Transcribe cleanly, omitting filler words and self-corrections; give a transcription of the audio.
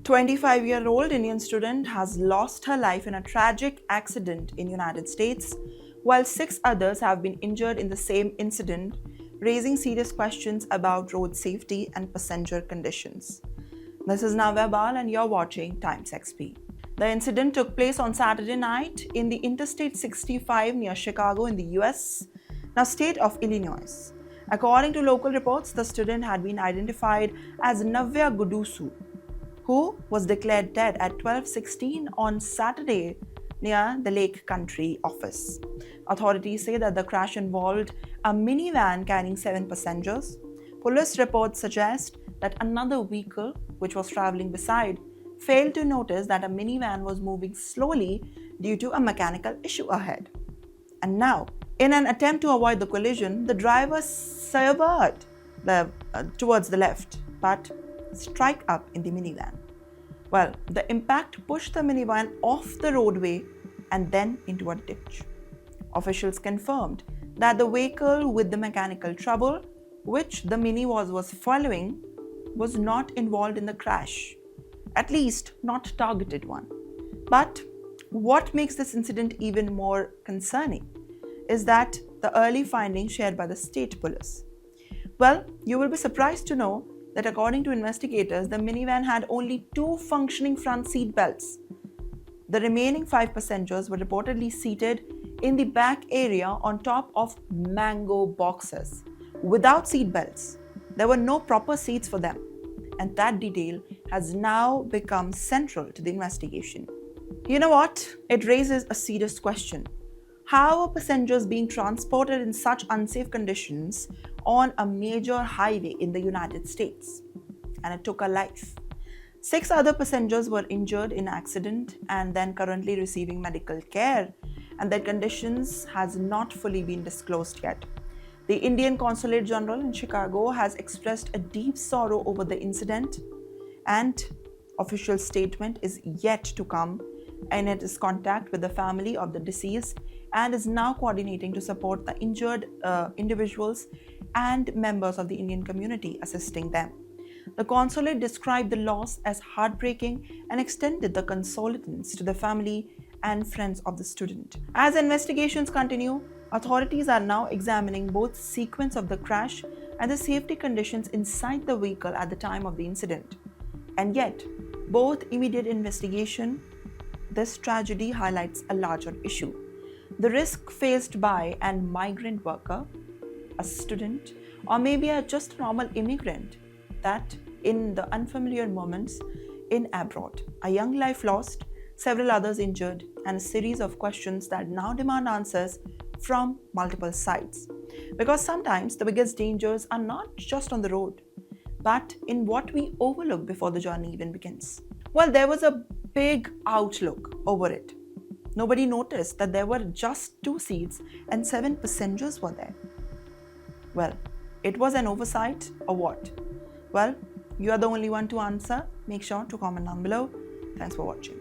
25-year-old Indian student has lost her life in a tragic accident in United States, while 6 others have been injured in the same incident, raising serious questions about road safety and passenger conditions. This is Navya and you're watching TimesXP. The incident took place on Saturday night in the Interstate 65 near Chicago in the US, now state of Illinois. According to local reports, the student had been identified as Navya Gadusu, who was declared dead at 12:16 on Saturday near the Lake Country office. Authorities say that the crash involved a minivan carrying 7 passengers. Police reports suggest that another vehicle, which was traveling beside, failed to notice that a minivan was moving slowly due to a mechanical issue ahead. And now, in an attempt to avoid the collision, the driver swerved towards the left, but struck up in the minivan. Well, the impact pushed the minivan off the roadway and then into a ditch. Officials confirmed that the vehicle with the mechanical trouble, which the mini was following, was not involved in the crash, at least not targeted one. But what makes this incident even more concerning is that the early findings shared by the state police. Well, you will be surprised to know that according to investigators, the minivan had only 2 functioning front seat belts. The remaining 5 passengers were reportedly seated in the back area on top of mango boxes without seat belts. There were no proper seats for them, and that detail has now become central to the investigation. You know what? It raises a serious question. How are passengers being transported in such unsafe conditions on a major highway in the United States? And it took a life. 6 other passengers were injured in accident and then currently receiving medical care, and their conditions has not fully been disclosed yet. The Indian Consulate General in Chicago has expressed a deep sorrow over the incident, and official statement is yet to come, and it is contact with the family of the deceased and is now coordinating to support the injured individuals and members of the Indian community assisting them. The consulate described the loss as heartbreaking and extended the condolences to the family and friends of the student. As investigations continue, authorities are now examining both the sequence of the crash and the safety conditions inside the vehicle at the time of the incident. And yet, both immediate investigation, this tragedy highlights a larger issue: the risk faced by a migrant worker, a student, or maybe just a normal immigrant, that in the unfamiliar moments in abroad, a young life lost, several others injured, and a series of questions that now demand answers from multiple sides. Because sometimes the biggest dangers are not just on the road, but in what we overlook before the journey even begins. Well, there was a big outlook over it. Nobody noticed that there were just 2 seats and 7 passengers were there. Well, it was an oversight or what? Well, you are the only one to answer. Make sure to comment down below. Thanks for watching.